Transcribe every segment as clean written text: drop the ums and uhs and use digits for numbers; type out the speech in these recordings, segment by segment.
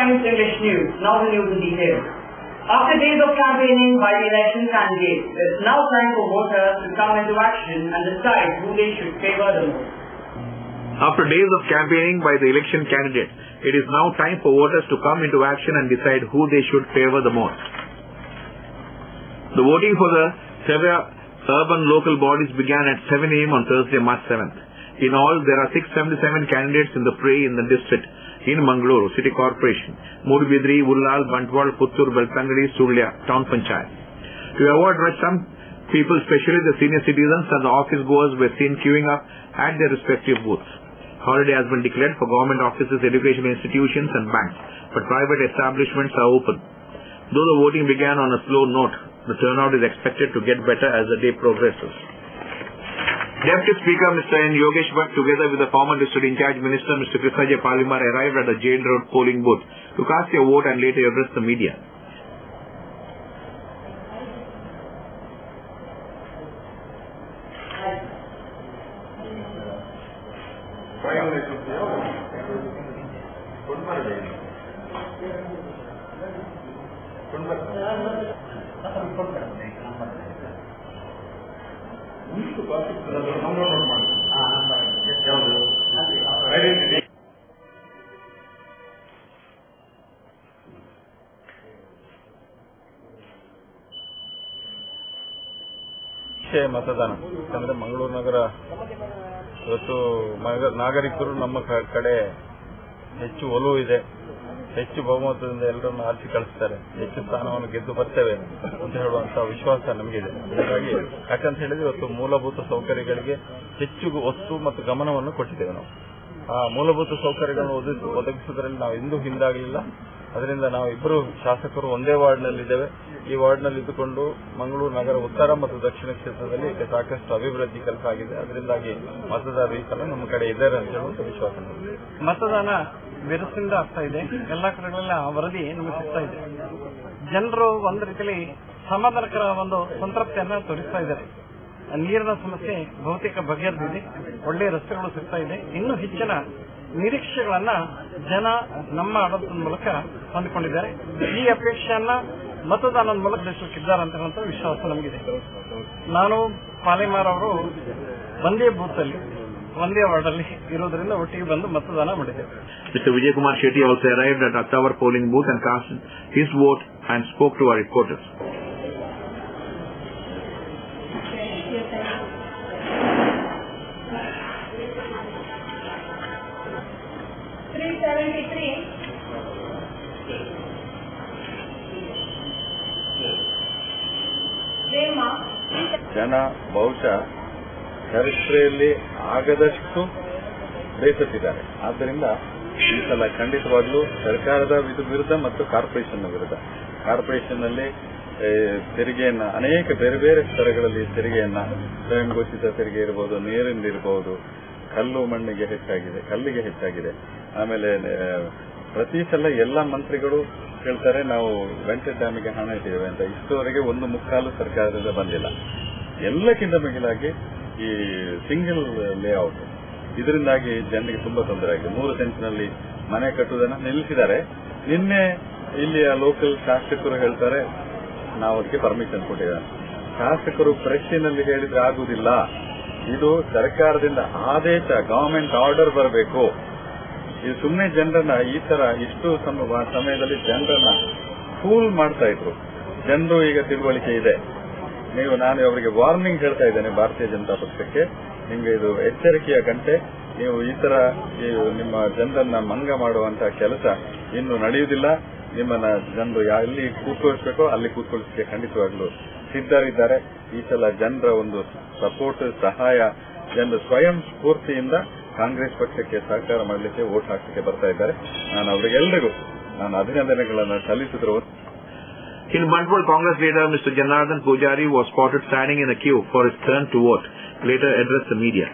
Times English News. Now the news in detail. After days of campaigning by the election candidates, it's now time for voters to come into action and decide who they should favor the most. After days of campaigning by the election candidates, it is now time for voters to come into action and decide who they should favor the most. The voting for the several urban local bodies began at 7 a.m. on Thursday, March 7th. In all, there are 677 candidates in the fray in the district in Mangalore City Corporation, Mudibidri, Ullal, Bantwal, Puttur, Beltangadi, Surya, Town Panchayat. To avoid rush, some people, especially the senior citizens and the office goers, were seen queuing up at their respective booths. Holiday has been declared for government offices, educational institutions and banks, but private establishments are open. Though the voting began on a slow note, the turnout is expected to get better as the day progresses. Deputy Speaker Mr. N. Yogesh Bhatt, together with the former District In-charge Minister Mr. Krishnajay Palimar, arrived at the Jain Road polling booth to cast their vote and later address the media. ಮತದಾನ ಯಾಕಂದ್ರೆ ಮಂಗಳೂರು ನಗರ ಇವತ್ತು ನಾಗರಿಕರು ನಮ್ಮ ಕಡೆ ಹೆಚ್ಚು ಒಲವು ಇದೆ, ಹೆಚ್ಚು ಬಹುಮತದಿಂದ ಎಲ್ಲರನ್ನು ಆರಿಸಿ ಕಳಿಸ್ತಾರೆ, ಹೆಚ್ಚು ಸ್ಥಾನವನ್ನು ಗೆದ್ದು ಬರ್ತೇವೆ ಅಂತ ಹೇಳುವಂತಹ ವಿಶ್ವಾಸ ನಮಗಿದೆ. ಹೀಗಾಗಿ ಯಾಕಂತ ಹೇಳಿದ್ರೆ ಇವತ್ತು ಮೂಲಭೂತ ಸೌಕರ್ಯಗಳಿಗೆ ಹೆಚ್ಚು ಒತ್ತು ಮತ್ತು ಗಮನವನ್ನು ಕೊಟ್ಟಿದ್ದೇವೆ. ನಾವು ಆ ಮೂಲಭೂತ ಸೌಕರ್ಯಗಳನ್ನು ಒದಗಿಸುವುದರಲ್ಲಿ ನಾವು ಎಂದೂ ಹಿಂದಾಗಲಿಲ್ಲ. ಅದರಿಂದ ನಾವು ಇಬ್ಬರು ಶಾಸಕರು ಒಂದೇ ವಾರ್ಡ್ನಲ್ಲಿದ್ದೇವೆ. ಈ ವಾರ್ಡ್ನಲ್ಲಿ ಇದ್ದುಕೊಂಡು ಮಂಗಳೂರು ನಗರ ಉತ್ತರ ಮತ್ತು ದಕ್ಷಿಣ ಕ್ಷೇತ್ರದಲ್ಲಿ ಸಾಕಷ್ಟು ಅಭಿವೃದ್ಧಿ ಕೆಲಸ ಆಗಿದೆ. ಅದರಿಂದಾಗಿ ಮತದಾರರು ಈ ಸಲ ನಮ್ಮ ಕಡೆ ಇದ್ದಾರೆ ಅಂತ ಹೇಳುವಂತ ವಿಶ್ವಾಸ ನಮಗೆ. ಮತದಾನ ಬಿರುಸಿನಿಂದ ಆಗ್ತಾ ಇದೆ. ಎಲ್ಲಾ ಕಡೆಗಳೆಲ್ಲ ವರದಿ ನಮಗೆ ಸಿಗ್ತಾ ಇದೆ. ಜನರು ಒಂದು ರೀತಿಯಲ್ಲಿ ಸಮಾಧಾನಕರ ಒಂದು ಸಂತೃಪ್ತಿಯನ್ನ ತೋರಿಸ್ತಾ ಇದ್ದಾರೆ. ನೀರಿನ ಸಮಸ್ಯೆ ಬಹುತೇಕ ಬಗೆಹರಿದಿದೆ, ಒಳ್ಳೆಯ ರಸ್ತೆಗಳು ಸಿಗ್ತಾ ಇದೆ. ಇನ್ನೂ ಹೆಚ್ಚಿನ ನಿರೀಕ್ಷೆಗಳನ್ನ ಜನ ನಮ್ಮ ಆಡಳಿತದ ಮೂಲಕ ಹೊಂದಿಕೊಂಡಿದ್ದಾರೆ. ಈ ಅಪೇಕ್ಷೆಯನ್ನ ಮತದಾನದ ಮೂಲಕ ದೇಶಕ್ಕಿದ್ದಾರೆ ಅಂತ ವಿಶ್ವಾಸ ನಮಗಿದೆ. ನಾನು ಪಾಲಿಮಾರ್ ಅವರು ಒಂದೇ ಬೂತ್ ಅಲ್ಲಿ ಒಂದೇ ವಾರ್ಡ್ ಅಲ್ಲಿ ಇರೋದ್ರಿಂದ ಒಟ್ಟಿಗೆ ಬಂದು ಮತದಾನ ಮಾಡಿದ್ದೇವೆ. Mr. Vijay Kumar Shetty also arrived at Attawar polling booth and cast his vote and spoke to our reporters. ಜನ ಬಹುಶಃ ಚರಿತ್ರೆಯಲ್ಲಿ ಆಗದಷ್ಟು ಬೇಸತ್ತಿದ್ದಾರೆ. ಆದ್ದರಿಂದ ಈ ಸಲ ಖಂಡಿತವಾಗ್ಲೂ ಸರ್ಕಾರದ ವಿರುದ್ಧ ಮತ್ತು ಕಾರ್ಪೊರೇಷನ್ ವಿರುದ್ಧ. ಕಾರ್ಪೊರೇಷನ್ ನಲ್ಲಿ ತೆರಿಗೆಯನ್ನ ಅನೇಕ ಬೇರೆ ಬೇರೆ ಸ್ತರಗಳಲ್ಲಿ ತೆರಿಗೆಯನ್ನ ಸ್ವಯಂ ಘೋಷಿತ ತೆರಿಗೆ ಇರಬಹುದು, ನೀರಿಂದಿರಬಹುದು, ಕಲ್ಲು ಮಣ್ಣಿಗೆ ಹೆಚ್ಚಾಗಿದೆ, ಕಲ್ಲಿಗೆ ಹೆಚ್ಚಾಗಿದೆ. ಆಮೇಲೆ ಪ್ರತಿ ಸಲ ಎಲ್ಲ ಮಂತ್ರಿಗಳು ಹೇಳ್ತಾರೆ ನಾವು ವೆಂಟೆಡ್ ಡ್ಯಾಮಿಗೆ ಹಣ ಇಟ್ಟಿದ್ದೇವೆ ಅಂತ. ಇಷ್ಟುವರೆಗೆ ಒಂದು ಮುಕ್ಕಾಲು ಸರ್ಕಾರದಿಂದ ಬಂದಿಲ್ಲ. ಎಲ್ಲಕ್ಕಿಂತ ಮಿಗಿಲಾಗಿ ಈ ಸಿಂಗಲ್ ಲೇಔಟ್ ಇದರಿಂದಾಗಿ ಜನರಿಗೆ ತುಂಬಾ ತೊಂದರೆ ಆಗಿದೆ. 3 ಸೆಂಟ್ನಲ್ಲಿ ಮನೆ ಕಟ್ಟುವುದನ್ನು ನಿಲ್ಲಿಸಿದ್ದಾರೆ. ನಿನ್ನೆ ಇಲ್ಲಿಯ ಲೋಕಲ್ ಶಾಸಕರು ಹೇಳ್ತಾರೆ ನಾವು ಅದಕ್ಕೆ ಪರ್ಮಿಷನ್ ಕೊಟ್ಟಿದ್ದೇವೆ. ಶಾಸಕರು ಪ್ರೆಸ್ಸಿನಲ್ಲಿ ಹೇಳಿದ್ರೆ ಆಗುವುದಿಲ್ಲ, ಇದು ಸರ್ಕಾರದಿಂದ ಆದೇಶ, ಗವರ್ಮೆಂಟ್ ಆರ್ಡರ್ ಬರಬೇಕು. ಇದು ಸುಮ್ಮನೆ ಜನರನ್ನ ಈ ತರ ಇಷ್ಟು ಸಮಯದಲ್ಲಿ ಜನರನ್ನ ಫೂಲ್ ಮಾಡ್ತಾ ಇದ್ರು. ಜನರು ಈಗ ತಿಳುವಳಿಕೆ ಇದೆ. ನಾನು ಅವರಿಗೆ ವಾರ್ನಿಂಗ್ ಹೇಳ್ತಾ ಇದ್ದೇನೆ, ಭಾರತೀಯ ಜನತಾ ಪಕ್ಷಕ್ಕೆ, ನಿಮಗೆ ಇದು ಎಚ್ಚರಿಕೆಯ ಗಂಟೆ. ನೀವು ಈ ತರ ನಿಮ್ಮ ಜನರನ್ನ ಮಂಗ ಮಾಡುವಂತಹ ಕೆಲಸ ಇನ್ನು ನಡೆಯುವುದಿಲ್ಲ. ನಿಮ್ಮನ್ನ ಜನರು ಎಲ್ಲಿ ಕೂತ್ಕೊಳಿಸಬೇಕೋ ಅಲ್ಲಿ ಕೂತ್ಕೊಳಿಸಕ್ಕೆ ಖಂಡಿತವಾಗ್ಲೂ ಸಿದ್ಧರಿದ್ದಾರೆ. ಈ ಸಲ ಜನರ ಒಂದು ಸಪೋರ್ಟ್, ಸಹಾಯ, ಜನರು ಸ್ವಯಂ ಸ್ಫೂರ್ತಿಯಿಂದ ಕಾಂಗ್ರೆಸ್ ಪಕ್ಷಕ್ಕೆ ಸಹಕಾರ ಮಾಡಲಿಕ್ಕೆ ವೋಟ್ ಹಾಕಲಿಕ್ಕೆ ಬರ್ತಾ ಇದ್ದಾರೆ. ನಾನು ಅವರಿಗೆಲ್ಲರಿಗೂ ಅಭಿನಂದನೆಗಳನ್ನು ಸಲ್ಲಿಸಿದ್ರು. In Bantwal, Congress leader Mr. Janardhan Pujari was spotted standing in a queue for his turn to vote. Later addressed the media.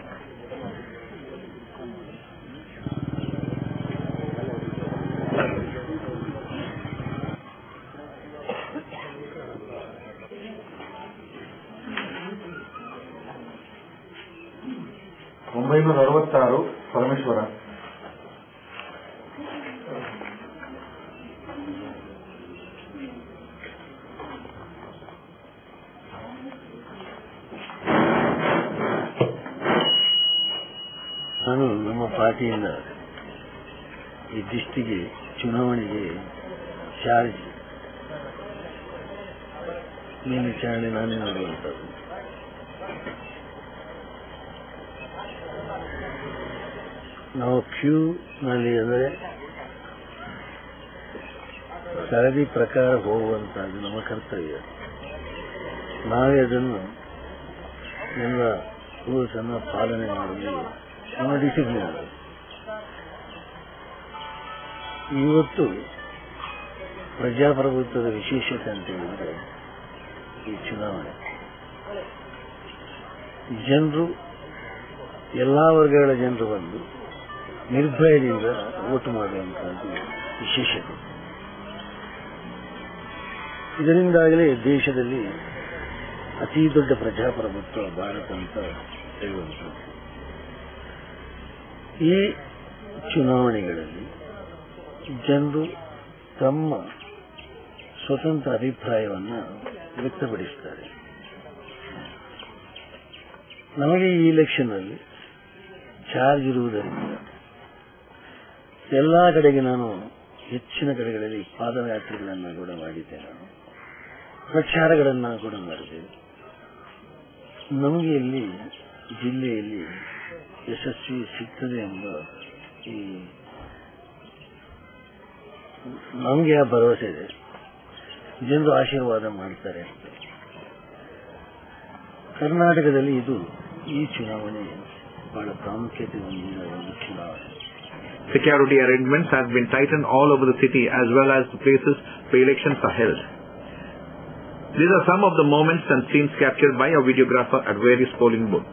Parameshwara ನಾನು ನಮ್ಮ ಪಾರ್ಟಿಯಿಂದ ಈ ಡಿಸ್ಟಿಕ್ಗೆ ಚುನಾವಣೆಗೆ ಚಾರ್ಜ್ ಮೇಲ್ವಿಚಾರಣೆ ನಾನೇ ಮಾಡುವಂಥದ್ದು. ನಾವು ಕ್ಯೂನಲ್ಲಿ ಅಂದರೆ ಸರದಿ ಪ್ರಕಾರ ಹೋಗುವಂಥದ್ದು ನಮ್ಮ ಕರ್ತವ್ಯ. ನಾವೇ ಅದನ್ನು ಎಲ್ಲ ರೂಲ್ಸ್ ಅನ್ನು ಪಾಲನೆ ಮಾಡುವುದು ನಮ್ಮ ಡಿಸಿಪ್ಲಿನ್ ಅದು. ಇವತ್ತು ಪ್ರಜಾಪ್ರಭುತ್ವದ ವಿಶೇಷತೆ ಅಂತ ಹೇಳಿದ್ರೆ ಈ ಚುನಾವಣೆ, ಜನರು ಎಲ್ಲಾ ವರ್ಗಗಳ ಜನರು ಬಂದು ನಿರ್ಭಯದಿಂದ ವೋಟ್ ಮಾಡುವಂತಹದ್ದು ವಿಶೇಷತೆ. ಇದರಿಂದಾಗಲೇ ದೇಶದಲ್ಲಿ ಅತಿ ದೊಡ್ಡ ಪ್ರಜಾಪ್ರಭುತ್ವ ಭಾರತ ಅಂತ ಹೇಳುವಂಥದ್ದು. ಈ ಚುನಾವಣೆಗಳಲ್ಲಿ ಜನರು ತಮ್ಮ ಸ್ವತಂತ್ರ ಅಭಿಪ್ರಾಯವನ್ನು ವ್ಯಕ್ತಪಡಿಸುತ್ತಾರೆ. ನಮಗೆ ಈ ಇಲೆಕ್ಷನ್ನಲ್ಲಿ ಚಾರ್ಜ್ ಇರುವುದರಿಂದ ಎಲ್ಲ ಕಡೆಗೆ ನಾನು ಹೆಚ್ಚಿನ ಕಡೆಗಳಲ್ಲಿ ಪಾದಯಾತ್ರೆಗಳನ್ನು ಕೂಡ ಮಾಡಿದ್ದೇನೆ, ಪ್ರಚಾರಗಳನ್ನು ಕೂಡ ಮಾಡಿದ್ದೇನೆ. ನಮಗೆ ಇಲ್ಲಿ ಜಿಲ್ಲೆಯಲ್ಲಿ ಯಶಸ್ವಿ ಸಿಗ್ತದೆ ಎಂಬ ಈ ನಮಗೆ ಆ ಭರವಸೆ ಇದೆ. ಜನರು ಆಶೀರ್ವಾದ ಮಾಡ್ತಾರೆ ಅಂತ. ಕರ್ನಾಟಕದಲ್ಲಿ ಈ ಚುನಾವಣೆ ಬಹಳ ಪ್ರಾಮುಖ್ಯತೆ ಹೊಂದಿದ ಒಂದು ಚುನಾವಣೆ. Security arrangements have been tightened all over the city as well as the places where elections are held. These are some of the moments and scenes captured by a videographer at various polling booths.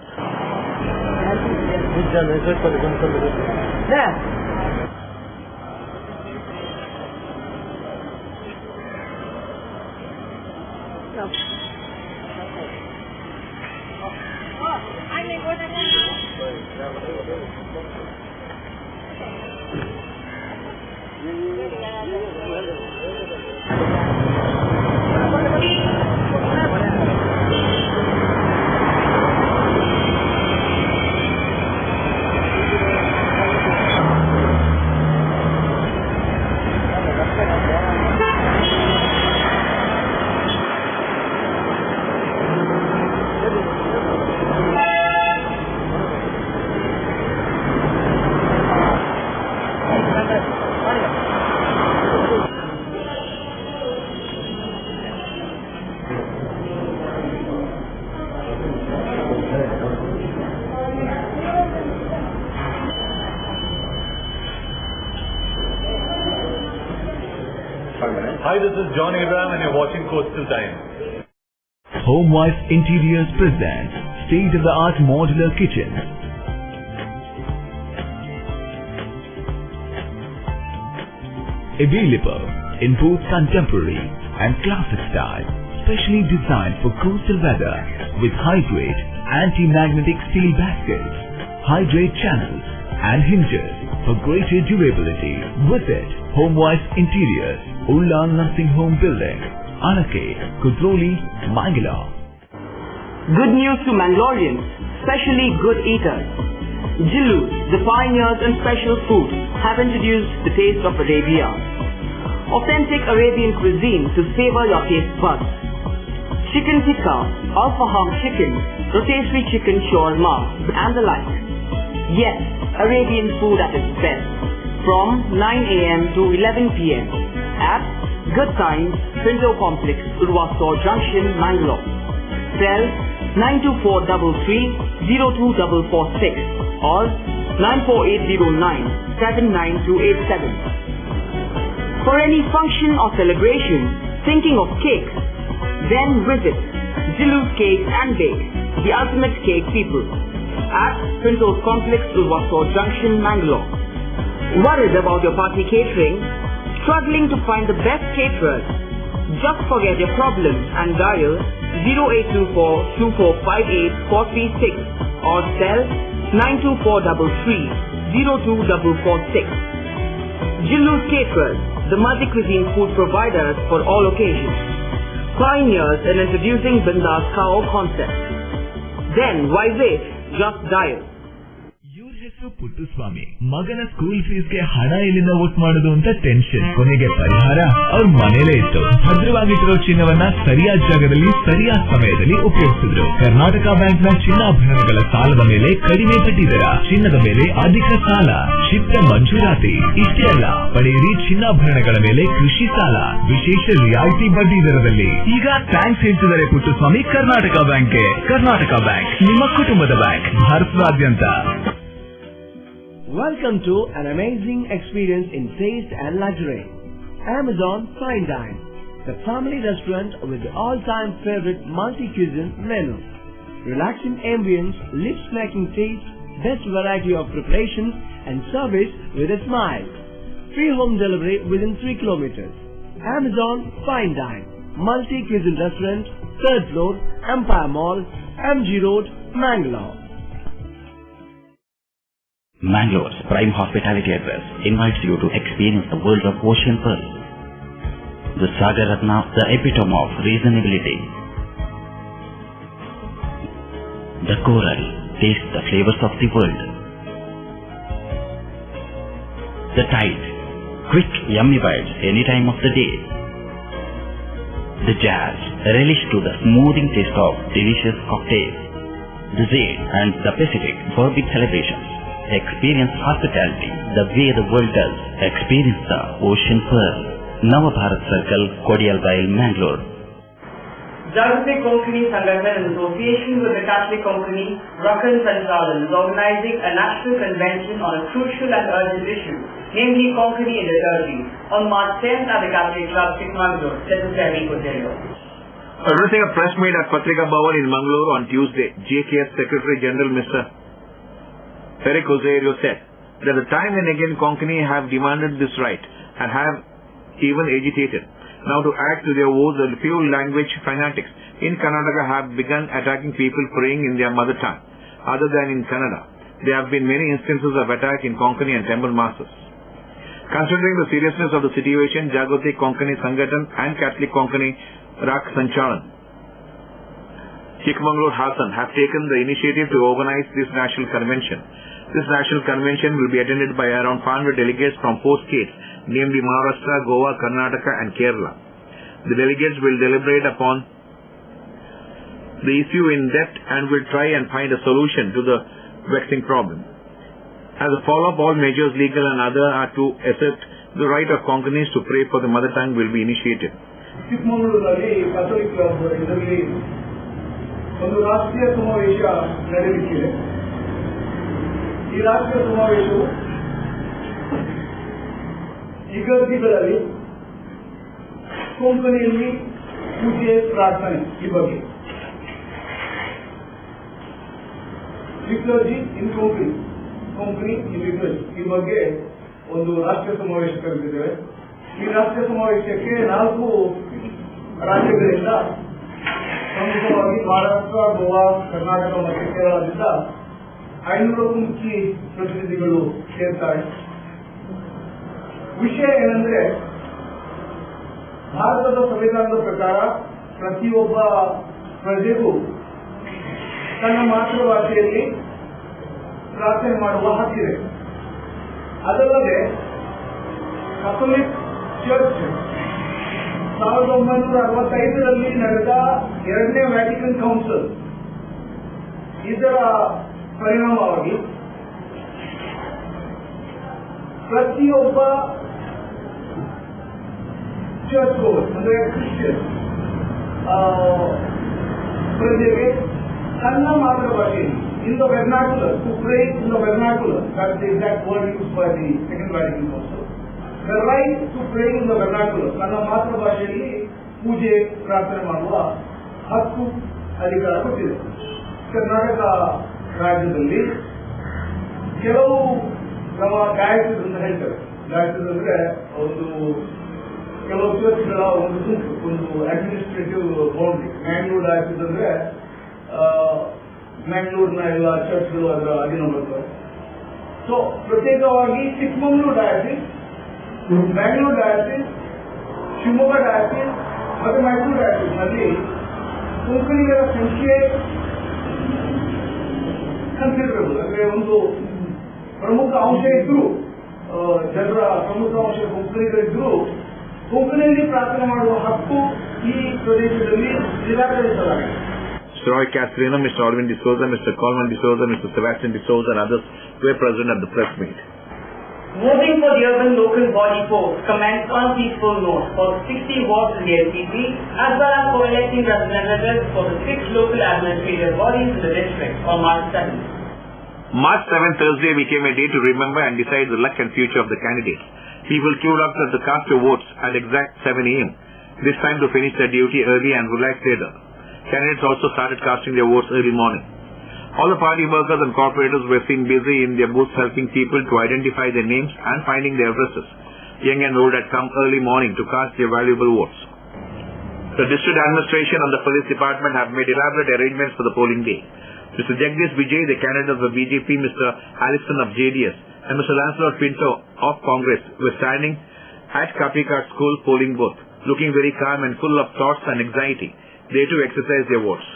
Hi, this is John Abraham and you're watching Coastal Time. HomeWise Interiors presents state-of-the-art modular kitchen. Available in both contemporary and classic style, specially designed for coastal weather with high-grade anti-magnetic steel baskets, high-grade channels and hinges for greater durability. Visit HomeWise Interiors, Ullan Nursing Home Building, Anake, Kudroli, Mangalore. Good news to Mangaloreans, especially good eaters. Jillu, the pioneers in special food, have introduced the taste of Arabia. Authentic Arabian cuisine to savor your taste buds. Chicken tikka, al-faham chicken, rotisserie chicken shawarma, and the like. Yes, Arabian food at its best. From 9 a.m. to 11 p.m. at Good Times, Pinto Complex, Urvaskor Junction, Mangalore. Cell 92433-02446 or 94809-79287. For any function or celebration, thinking of cake, then visit Jillu's Cake and Bake, the ultimate cake people, at Pinto Complex, Urvaskor Junction, Mangalore. Worried about your party catering? Struggling to find the best caterers? Just forget your problems and dial 0824-2458-436 or cell 92433-02446. Jillu's Caterers, the multi-cuisine food providers for all occasions. Pioneers in introducing Bindas Kao concept. Then why wait? Just dial. Your Puttaswamy ಮಗನ school ಫೀಸ್ಗೆ ಹಣ ಎಲ್ಲಿಂದ ಒಟ್ಟು ಮಾಡೋದು ಅಂತ tension. ಕೊನೆಗೆ ಪರಿಹಾರ ಅವ್ರ ಮನೇಲೇ ಇತ್ತು. ಭದ್ರವಾಗಿಟ್ಟಿರೋ ಚಿನ್ನವನ್ನ ಸರಿಯಾದ ಜಾಗದಲ್ಲಿ ಸರಿಯಾದ ಸಮಯದಲ್ಲಿ ಉಪಯೋಗಿಸಿದ್ರು. ಕರ್ನಾಟಕ ಬ್ಯಾಂಕ್ ನ ಚಿನ್ನಾಭರಣಗಳ ಸಾಲದ ಮೇಲೆ ಕಡಿಮೆ ಬಡ್ಡಿ ದರ, ಚಿನ್ನದ ಮೇಲೆ ಅಧಿಕ ಸಾಲ, ಚಿತ್ತ ಮಂಜೂರಾತಿ. ಇಷ್ಟೇ ಅಲ್ಲ, ಪಡೆಯಿರಿ ಚಿನ್ನಾಭರಣಗಳ ಮೇಲೆ ಕೃಷಿ ಸಾಲ ವಿಶೇಷ ರಿಯಾಯಿತಿ ಬಡ್ಡಿ ದರದಲ್ಲಿ. ಈಗ ಥ್ಯಾಂಕ್ಸ್ ಹೇಳ್ತಿದ್ದಾರೆ ಪುಟ್ಟಸ್ವಾಮಿ ಕರ್ನಾಟಕ ಬ್ಯಾಂಕ್ಗೆ. ಕರ್ನಾಟಕ ಬ್ಯಾಂಕ್ ನಿಮ್ಮ ಕುಟುಂಬದ ಬ್ಯಾಂಕ್, ಭಾರತದಾದ್ಯಂತ. Welcome to an amazing experience in taste and luxury. Amazon Fine Dine, the family restaurant with the all-time favorite multi-cuisine menu. Relaxing ambience, lips-smacking taste, best variety of preparations and service with a smile. Free home delivery within 3 kilometers. Amazon Fine Dine, multi-cuisine restaurant, 3rd floor, Empire Mall, MG Road, Mangalore. Mangalore's prime hospitality address invites you to experience the world of Ocean Pearl. The Sagar Ratna, the epitome of reasonability. The Coral, taste the flavors of the world. The Tide, quick yummy bites any time of the day. The Jazz, relish to the smoothing taste of delicious cocktails. The Zane and the Pacific for big celebrations. Experience hospitality the way the world does. Experience the Ocean Pearl. Navabharat Circle, Kodialbail, Mangalore. Jagatik Konkani Sangathan in association with the Catholic Konkani, Rakan Sanchalan is organizing a national convention on a crucial and urgent issue, namely Konkani and liturgy, on March 10th at the Catholic Club, Mangalore, Secretary Kotello. Addressing a press meet at Patrika Bhavan in Mangalore on Tuesday, JKS Secretary General Mr. Eric Oserio said that the time and again Konkani have demanded this right and have even agitated. Now to add to their woes, the few language fanatics in Karnataka have begun attacking people praying in their mother tongue, other than in Kannada. There have been many instances of attack in Konkani and temple masses. Considering the seriousness of the situation, Jagatik Konkani Sangathan and Catholic Konkani Rak Sanchalan, Chikmagalur Hassan have taken the initiative to organize this national convention. This national convention will be attended by around 500 delegates from 4 states, namely Maharashtra, Goa, Karnataka and Kerala. The delegates will deliberate upon the issue in depth and will try and find a solution to the vexing problem. As a follow-up, all measures, legal and other, are to assert the right of Konkanis to pray for the mother tongue will be initiated. ಚಿಕ್ಕಮಗಳೂರಿನಲ್ಲಿ Catholic club ಇದರಲ್ಲಿ ಒಂದು ರಾಷ್ಟ್ರೀಯ ಸಮಾವೇಶ ನಡೆಯಲಿಕ್ಕಿದೆ. ಈ ರಾಷ್ಟ್ರೀಯ ಸಮಾವೇಶವು ಇಗರ್ಜಿಗಳಲ್ಲಿ ಕೊಂಕಣಿಯಲ್ಲಿ ಪೂಜೆ ಪ್ರಾರ್ಥನೆ ಈ ಬಗ್ಗೆ ಲಿಟರ್ಜಿ ಇನ್ ಕೊಂಕಣಿ ಇನ್ ಲಿಟರ್ಜಿ ಈ ಬಗ್ಗೆ ಒಂದು ರಾಷ್ಟ್ರೀಯ ಸಮಾವೇಶ ಕರೆದಿದ್ದೇವೆ. ಈ ರಾಷ್ಟ್ರೀಯ ಸಮಾವೇಶಕ್ಕೆ 4 ರಾಜ್ಯಗಳಿಂದ ಪ್ರಮುಖವಾಗಿ ಮಹಾರಾಷ್ಟ್ರ, ಗೋವಾ, ಕರ್ನಾಟಕ ಮತ್ತು ಕೇರಳದಿಂದ 500ಕ್ಕೂ ಮುಖ್ಯ ಪ್ರತಿನಿಧಿಗಳು ಸೇರ್ತಾರೆ. ವಿಷಯ ಏನಂದ್ರೆ, ಭಾರತದ ಸಂವಿಧಾನದ ಪ್ರಕಾರ ಪ್ರತಿಯೊಬ್ಬ ಪ್ರಜೆಗೂ ತನ್ನ ಮಾತೃಭಾಷೆಯಲ್ಲಿ ಪ್ರಾರ್ಥನೆ ಮಾಡುವ ಹಕ್ಕಿದೆ. ಅದಲ್ಲದೆ ಕಥೋಲಿಕ್ ಚರ್ಚ್ 1965ರಲ್ಲಿ ನಡೆದ 2ನೇ ವ್ಯಾಟಿಕನ್ ಕೌನ್ಸಿಲ್ ಇದರ ಪರಿಣಾಮವಾಗಿ ಪ್ರತಿಯೊಬ್ಬ ಚರ್ಚ್ ಗೋವರ್ ಅಂದ್ರೆ ಕ್ರಿಶ್ಚಿಯನ್ ಪ್ರಜೆಗೆ ತನ್ನ ಮಾತೃಭಾಷೆಯಲ್ಲಿ in the vernacular, to pray in the vernacular, that's the exact word used by the Second Vatican Council. The right to pray in the vernacular, ತನ್ನ ಮಾತೃಭಾಷೆಯಲ್ಲಿ ಪೂಜೆ ಪ್ರಾರ್ಥನೆ ಮಾಡುವ ಹಕ್ಕು ಅಧಿಕಾರ ಕೊಟ್ಟಿದೆ. ಕರ್ನಾಟಕ ರಾಜ್ಯದಲ್ಲಿ ಕೆಲವು ನಮ್ಮ ಡಯಾಸಿಸ್ ಅಂತ ಹೇಳ್ತಾರೆ. ಡಯಾಸಿಸ್ ಅಂದ್ರೆ ಒಂದು ಕೆಲವು ಚರ್ಚ್ಗಳ ಒಂದು ಗುಂಪು, ಒಂದು ಅಡ್ಮಿನಿಸ್ಟ್ರೇಟಿವ್ ಬೌಂಡ್ರಿ. ಮ್ಯಾಂಗ್ಳೂರ್ ಡಯಾಸಿಸ್ ಅಂದ್ರೆ ಮ್ಯಾಂಗ್ಳೂರ್ನ ಎಲ್ಲ ಚರ್ಚ್ಗಳು ಅದರ ಅಧೀನ ಬರ್ತವೆ. ಸೊ ಪ್ರತ್ಯೇಕವಾಗಿ Chikkamagaluru diocese, Bangalore diocese, Shivamogga diocese ಮತ್ತು ಮೈಸೂರು ಡಯಾಸಿಸ್ ನಲ್ಲಿ ಕೊಂಕಣಿಗರ ಸಂಖ್ಯೆ ಕನ್ಸಿಡರಬಲ್, ಅಂದ್ರೆ ಒಂದು ಪ್ರಮುಖ ಅಂಶ ಇದ್ರು, ಜನರ ಪ್ರಮುಖ ಅಂಶ ಕೊಂಕಣಿಗರಿದ್ರು, ಕೊಂಕಣಿಯಲ್ಲಿ ಪ್ರಾರ್ಥನೆ ಮಾಡುವ ಹಕ್ಕು ಈ ಪ್ರದೇಶದಲ್ಲಿ ನಿರಾಕರಿಸಲಾಗಿದೆ. Mr. Roy Castrino, Mr. Alvin D'Souza, Mr. Coleman D'Souza, Mr. Sebastian D'Souza and others were present at the press meet. Voting for the urban local body polls commenced on a peaceful note for 60 wards in the LPP as well as for electing representatives for the 6 local administrative bodies in the district on March 7th. March 7th, Thursday, became a day to remember and decide the luck and future of the candidates. People queued up to cast their votes at exact 7 a.m. This time to finish their duty early and relax later. Candidates also started casting their votes early morning. All the party workers and corporators were seen busy in their booths helping people to identify their names and finding their addresses. Young and old had come early morning to cast their valuable votes. The district administration and the police department have made elaborate arrangements for the polling day. Mr. Jagdish Vijay, the candidate of the BJP, Mr. Alison of JDS, and Mr. Lancelot Pinto of Congress were standing at Kapikat School polling booth, looking very calm and full of thoughts and anxiety. They too exercise their votes.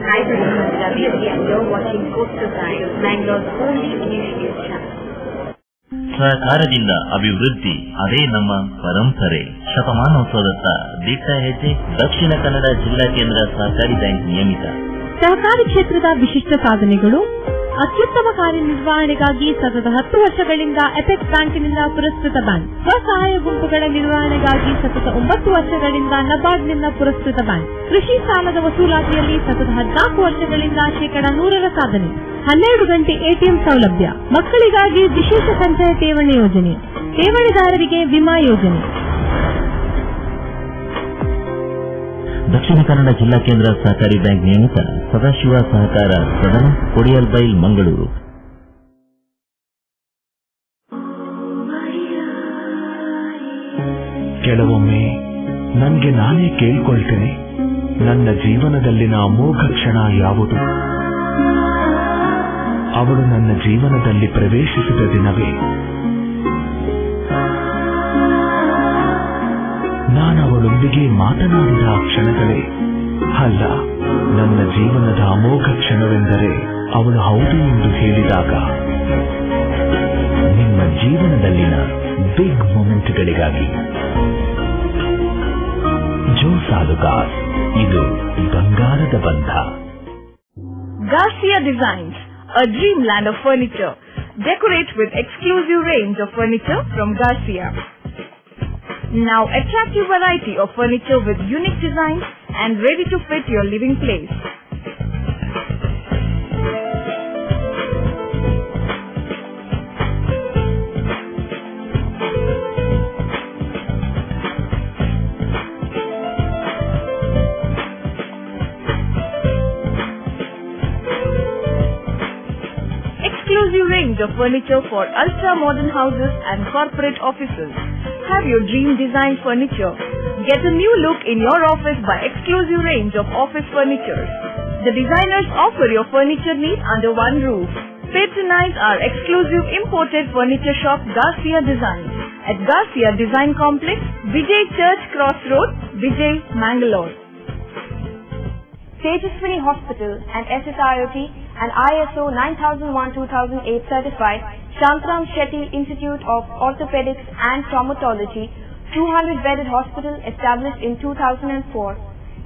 Hi, this is Ravi and you're watching Coastal Times, Bangalore's only news channel. ಸಹಕಾರದಿಂದ ಅಭಿವೃದ್ಧಿ, ಅದೇ ನಮ್ಮ ಪರಂಪರೆ. ಶತಮಾನೋತ್ಸವದತ್ತ ದಿಟ್ಟ ಹೆಜ್ಜೆ. ದಕ್ಷಿಣ ಕನ್ನಡ ಜಿಲ್ಲಾ ಕೇಂದ್ರ ಸಹಕಾರಿ ಬ್ಯಾಂಕ್ ನಿಯಮಿತ. ಸಹಕಾರಿ ಕ್ಷೇತ್ರದ ವಿಶಿಷ್ಟ ಸಾಧನೆಗಳು. ಅತ್ಯುತ್ತಮ ಕಾರ್ಯನಿರ್ವಹಣೆಗಾಗಿ ಸತತ 10 ವರ್ಷಗಳಿಂದ ಎಪೆಕ್ಸ್ ಬ್ಯಾಂಕಿನಿಂದ ಪುರಸ್ಕೃತ ಬ್ಯಾಂಕ್. ಸ್ವಸಹಾಯ ಗುಂಪುಗಳ ನಿರ್ವಹಣೆಗಾಗಿ ಸತತ 9 ವರ್ಷಗಳಿಂದ ನಬಾರ್ಡ್ನಿಂದ ಪುರಸ್ಕೃತ ಬ್ಯಾಂಕ್. ಕೃಷಿ ಸಾಲದ ವಸೂಲಾತಿಯಲ್ಲಿ ಸತತ 14 ವರ್ಷಗಳಿಂದ 100% ಸಾಧನೆ. 12 ಗಂಟೆ ಎಟಿಎಂ ಸೌಲಭ್ಯ. ಮಕ್ಕಳಿಗಾಗಿ ವಿಶೇಷ ಸಂಚಯ ಠೇವಣಿ ಯೋಜನೆ. ಠೇವಣಿದಾರರಿಗೆ ವಿಮಾ ಯೋಜನೆ. ದಕ್ಷಿಣ ಕನ್ನಡ ಜಿಲ್ಲಾ ಕೇಂದ್ರ ಸಹಕಾರಿ ಬ್ಯಾಂಕ್ ನಿಯಮಿತ ಸದಾಶಿವ ಸಹಕಾರ ಸದನ, ಕೊಡಿಯಲ್ಬೈಲ್, ಮಂಗಳೂರು. ಕೆಲವೊಮ್ಮೆ ನನಗೆ ನಾನೇ ಕೇಳ್ಕೊಳ್ತೇನೆ, ನನ್ನ ಜೀವನದಲ್ಲಿನ ಅಮೋಘ ಕ್ಷಣ ಯಾವುದು? ಅವಳು ನನ್ನ ಜೀವನದಲ್ಲಿ ಪ್ರವೇಶಿಸಿದ ದಿನವೇ. ನಾನವಳೊಂದಿಗೆ ಮಾತನಾಡಿದ ಕ್ಷಣಗಳೇ. ಅಲ್ಲ, ನನ್ನ ಜೀವನದ ಅಮೋಘ ಕ್ಷಣವೆಂದರೆ ಅವಳು ಹೌದು ಎಂದು ಹೇಳಿದಾಗ. ನಿಮ್ಮ ಜೀವನದಲ್ಲಿನ ಬಿಗ್ ಮೊಮೆಂಟ್ಗಳಿಗಾಗಿ ಜೋಸಾಲುಗಾರ್, ಇದು ಬಂಗಾರದ ಬಂಧ. Garcia Designs, a dreamland of furniture. Decorate with exclusive range of furniture from Garcia. Now attractive variety of furniture with unique designs and ready to fit your living place. Exclusive range of furniture for ultra-modern houses and corporate offices. Have your dream design furniture. Get a new look in your office by exclusive range of office furniture. The designers offer your furniture needs under one roof. Patronize our exclusive imported furniture shop Garcia Design at Garcia Design Complex, Vijay Church Cross Road, Vijay, Mangalore. Tejaswini Hospital and SSIOT and ISO 9001-2008 certified Shantram Shetty Institute of Orthopedics and Traumatology 200-bedded hospital established in 2004.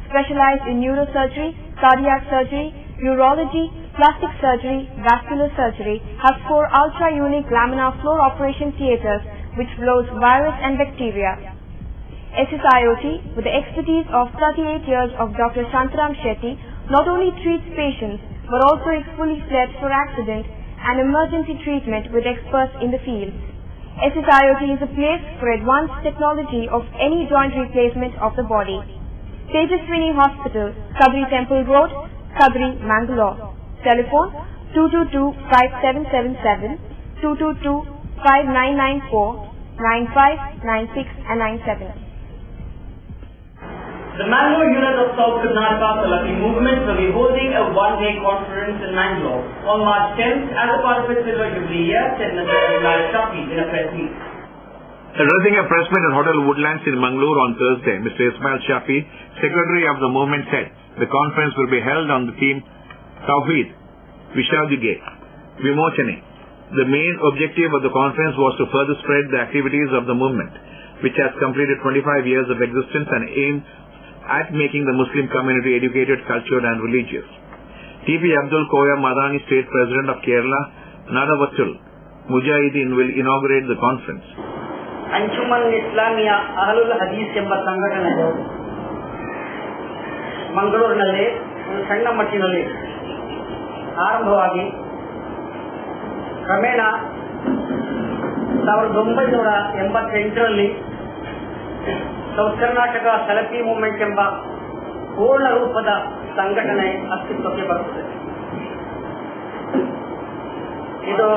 Specialized in neurosurgery, cardiac surgery, urology, plastic surgery, vascular surgery, has 4 ultra-unique laminar floor operation theaters which blows virus and bacteria. SSIOT, with the expertise of 38 years of Dr. Shantram Shetty, not only treats patients but also is fully fledged for accident and emergency treatment with experts in the field. SSIOT is a place for advanced technology of any joint replacement of the body. Tejaswini Hospital, Kadri Temple Road, Kadri, Mangalore. Telephone 222-5777, 222-5994, 95, 96 and 97. The Mangalore unit of South Karnataka Salafi movement will be holding a one-day conference in Mangalore on March 10th as a part of its Silver Jubilee year, said Mr. Ismail Shafi in a press release. Addressing a press meet at Hotel Woodlands in Mangalore on Thursday, Mr. Ismail Shafi, secretary of the movement, said the conference will be held on the theme Tawheed, Vishadige, Vimochane. The main objective of the conference was to further spread the activities of the movement, which has completed 25 years of existence and aim at making the Muslim community educated, cultured and religious. T.P. Abdul Koya Madani, State President of Kerala, Nadavatul Mujahideen will inaugurate the conference. Anjuman Islamia ಅಹ್ಲುಲ್ ಹದೀಸ್ ಎಂಬ ಸಂಘಟನೆಯು ಮಂಗಳೂರಿನಲ್ಲಿ ಒಂದು ಸಣ್ಣ ಮಟ್ಟಿನಲ್ಲಿ ಆರಂಭವಾಗಿ ಕ್ರಮೇಣ 1988ರಲ್ಲಿ south Karnataka ಸಲಫಿ movement ಎಂಬ ಪೂರ್ಣ ರೂಪದ ಸಂಘಟನೆ ಅಸ್ತಿತ್ವಕ್ಕೆ ಬರುತ್ತದೆ. ಇದು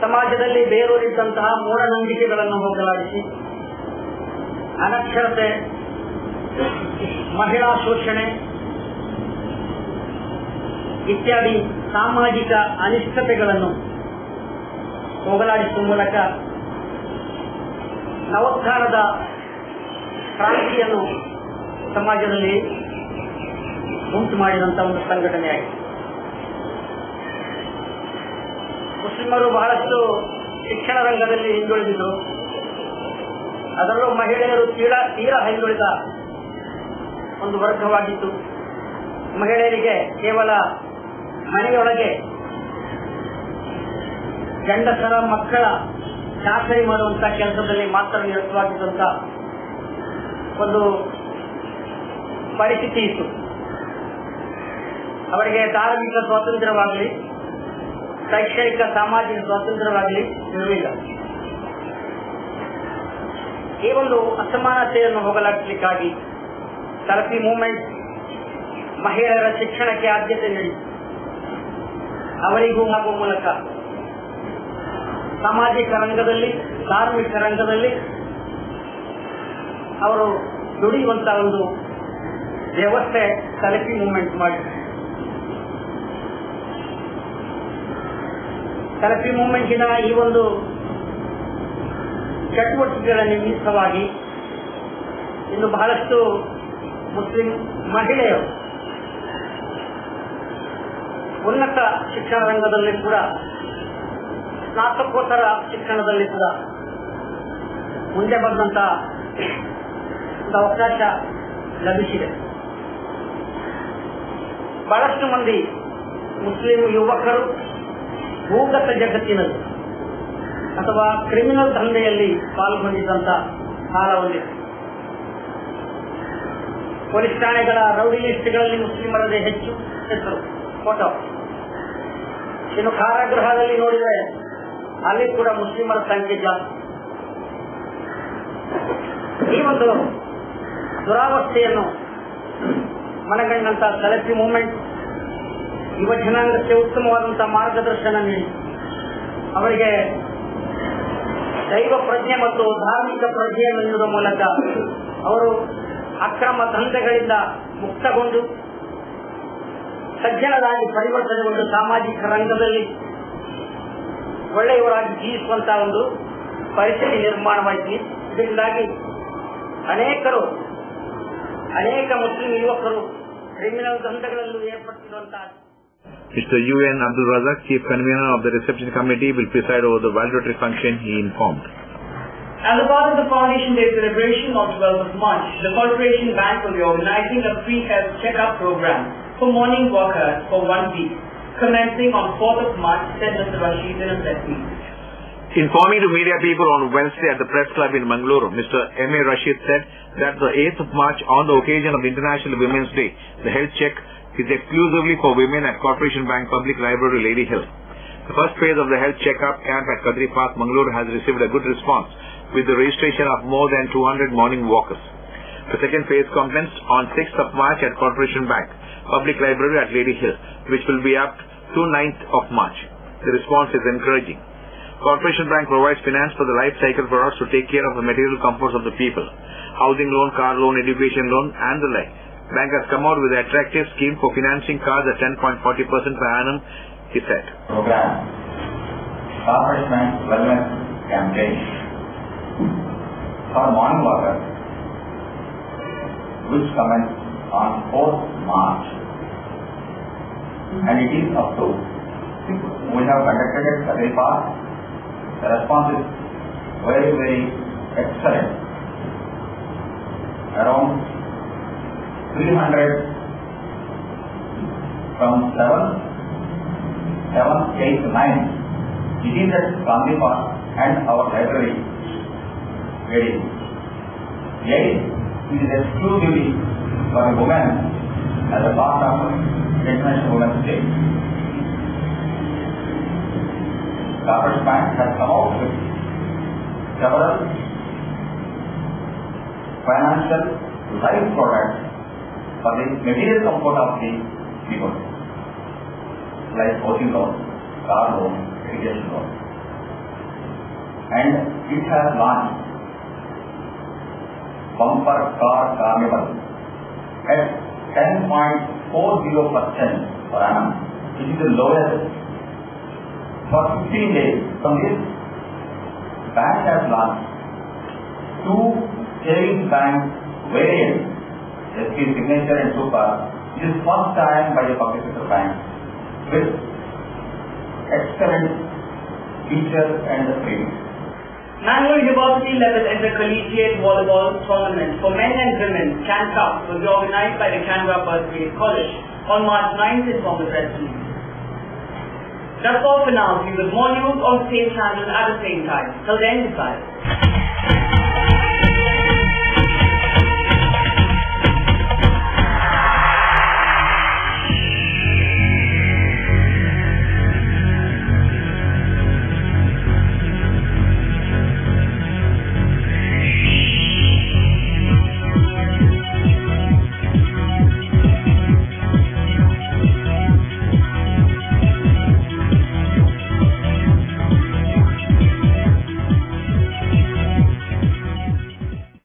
ಸಮಾಜದಲ್ಲಿ ಬೇರೂರಿದ್ದಂತಹ ಮೂಢನಂಬಿಕೆಗಳನ್ನು ಹೋಗಲಾಡಿಸಿ ಅನಕ್ಷರತೆ, ಮಹಿಳಾ ಶೋಷಣೆ ಇತ್ಯಾದಿ ಸಾಮಾಜಿಕ ಅನಿಷ್ಟತೆಗಳನ್ನು ಹೋಗಲಾಡಿಸುವ ಮೂಲಕ ನವೋತ್ಥಾನದ ಕ್ರಾಂತಿಯನ್ನು ಸಮಾಜದಲ್ಲಿ ಉಂಟು ಮಾಡಿದಂತಹ ಒಂದು ಸಂಘಟನೆಯಾಗಿದೆ. ಮುಸ್ಲಿಮರು ಬಹಳಷ್ಟು ಶಿಕ್ಷಣ ರಂಗದಲ್ಲಿ ಹಿಂದುಳಿದಿದ್ದರು. ಅದರಲ್ಲೂ ಮಹಿಳೆಯರು ತೀರಾ ಹಿಂದುಳಿದ ಒಂದು ವರ್ಗವಾಗಿತ್ತು. ಮಹಿಳೆಯರಿಗೆ ಕೇವಲ ಮನೆಯೊಳಗೆ ಗಂಡಸರ ಮಕ್ಕಳ ಚಾಕರಿ ಮಾಡುವಂತಹ ಕೆಲಸದಲ್ಲಿ ಮಾತ್ರ ನಿರತವಾಗಿದ್ದಂತ ಒಂದು ಪರಿಸ್ಥಿತಿ ಇತ್ತು. ಅವರಿಗೆ ಧಾರ್ಮಿಕ ಸ್ವಾತಂತ್ರ್ಯವಾಗಲಿ, ಶೈಕ್ಷಣಿಕ ಸಾಮಾಜಿಕ ಸ್ವಾತಂತ್ರ್ಯವಾಗಲಿ ಇರಲಿಲ್ಲ. ಈ ಒಂದು ಅಸಮಾನತೆಯನ್ನು ಹೋಗಲಾಡಿಸಲಿಕ್ಕಾಗಿ ಸಲಫಿ ಮೂವ್ಮೆಂಟ್ ಮಹಿಳೆಯರ ಶಿಕ್ಷಣಕ್ಕೆ ಆದ್ಯತೆ ನೀಡಿ ಅವರಿಗೂ ಆಗುವ ಮೂಲಕ ಸಾಮಾಜಿಕ ರಂಗದಲ್ಲಿ, ಧಾರ್ಮಿಕ ರಂಗದಲ್ಲಿ ಅವರು ದುಡಿಯುವಂತಹ ಒಂದು ವ್ಯವಸ್ಥೆ ಸಲಫಿ ಮೂವ್ಮೆಂಟ್ ಮಾಡಿ. ಸಲಫಿ ಮೂವ್ಮೆಂಟಿನ ಈ ಒಂದು ಚಟುವಟಿಕೆಗಳ ನಿಮಿತ್ತವಾಗಿ ಇನ್ನು ಬಹಳಷ್ಟು ಮುಸ್ಲಿಂ ಮಹಿಳೆಯರು ಉನ್ನತ ಶಿಕ್ಷಣ ರಂಗದಲ್ಲಿ ಕೂಡ, ಸ್ನಾತಕೋತ್ತರ ಶಿಕ್ಷಣದಲ್ಲಿ ಕೂಡ ಮುಂದೆ ಬಂದಂತಹ ಒಂದು ಅವಕಾಶ ಲಭಿಸಿದೆ. ಬಹಳಷ್ಟು ಮಂದಿ ಮುಸ್ಲಿಂ ಯುವಕರು ಭೂಗತ ಜಗತ್ತಿನಲ್ಲಿ ಅಥವಾ ಕ್ರಿಮಿನಲ್ ದಂಧೆಯಲ್ಲಿ ಪಾಲ್ಗೊಂಡಿದ್ದಂತ ಕಾಲ ಒಂದಿದೆ. ಪೊಲೀಸ್ ಠಾಣೆಗಳ ರೌಡಿ ಲಿಸ್ಟ್ಗಳಲ್ಲಿ ಮುಸ್ಲಿಮರದೇ ಹೆಚ್ಚು ಹೆಸರು, ಫೋಟೋ. ಇನ್ನು ಕಾರಾಗೃಹದಲ್ಲಿ ನೋಡಿದರೆ ಅಲ್ಲಿ ಕೂಡ ಮುಸ್ಲಿಮರ ಸಂಖ್ಯೆ ಜಾಸ್ತಿ. ಈ ಒಂದು ದುರಾವಸ್ಥೆಯನ್ನು ಮನಗಂಡಂತಹ ಸಲಫಿ ಮೂವ್ಮೆಂಟ್ ಯುವ ಜನಾಂಗಕ್ಕೆ ಉತ್ತಮವಾದಂತಹ ಮಾರ್ಗದರ್ಶನ ನೀಡಿ ಅವರಿಗೆ ದೈವ ಪ್ರಜ್ಞೆ ಮತ್ತು ಧಾರ್ಮಿಕ ಪ್ರಜ್ಞೆಯನ್ನು ನೀಡುವ ಮೂಲಕ ಅವರು ಅಕ್ರಮ ದಂಧೆಗಳಿಂದ ಮುಕ್ತಗೊಂಡು ಸಜ್ಜನರಾಗಿ ಪರಿವರ್ತನೆಗೊಂಡು ಸಾಮಾಜಿಕ ರಂಗದಲ್ಲಿ ಒಳ್ಳೆಯವರಾಗಿ ಜೀವಿಸುವಂತಹ ಒಂದು ಪರಿಸ್ಥಿತಿ ನಿರ್ಮಾಣವಾಯಿತು. ಇದರಿಂದಾಗಿ ಅನೇಕ ಮುಸ್ಲಿಂ ಯುವಕರು criminal ದಂಧೆಗಳಲ್ಲೂ ಏರ್ಪಟ್ಟಿರುವಂತಹ. Mr. U.N. Abdul Razak, Chief Convener of the Reception Committee, will preside over the valedictory function, he informed. As a part of the Foundation Day celebration on 12th of March, the Corporation Bank will be organizing a free health check-up program for morning walkers for 1 week, commencing on 4th of March, said Mr. Rashid in a press release. Informing to media people on Wednesday at the Press Club in Mangalore, Mr. M.A. Rashid said that the 8th of March, on the occasion of International Women's Day, the health check is exclusively for women at Corporation Bank Public Library, Lady Hill. The first phase of the health check-up camp at Kadri Park, Mangalore has received a good response with the registration of more than 200 morning walkers. The second phase commenced on 6th of March at Corporation Bank Public Library at Lady Hill, which will be up to 9th of March. The response is encouraging. Corporation Bank provides finance for the life cycle products to take care of the material comforts of the people. Housing loan, car loan, education loan and the like. Bank has come out with an attractive scheme for financing cars at 10.40% per annum, he said. Program Corporation Bank Wellness Campaign for morning walkers, which commenced on 4th March, and it is up to. We have conducted it very fast. The response is very, very excellent. Around 300 from 7, 8, 9. It is at Gandhi Park and our library. 8 is exclusively for women as a part of International Women's Day. Corporate Bank has come out with several financial life products for the material comfort of the people, like housing loan, car loan, education loan. And it has launched Bumper Car Carnival at 10.40% per annum, which is the lowest for 15 days. From this, bank has launched 2 savings bank variants, SP Signature and Super. It is first time by the public sector bank with excellent features and premiums. Mangalore University level intercollegiate volleyball tournament for men and women, CAN Cup, will be organized by the Canberra Birthplace College on March 9th in Thomas Weston. That's all for now. See you with more news on the same channel at the same time. Till then, goodbye.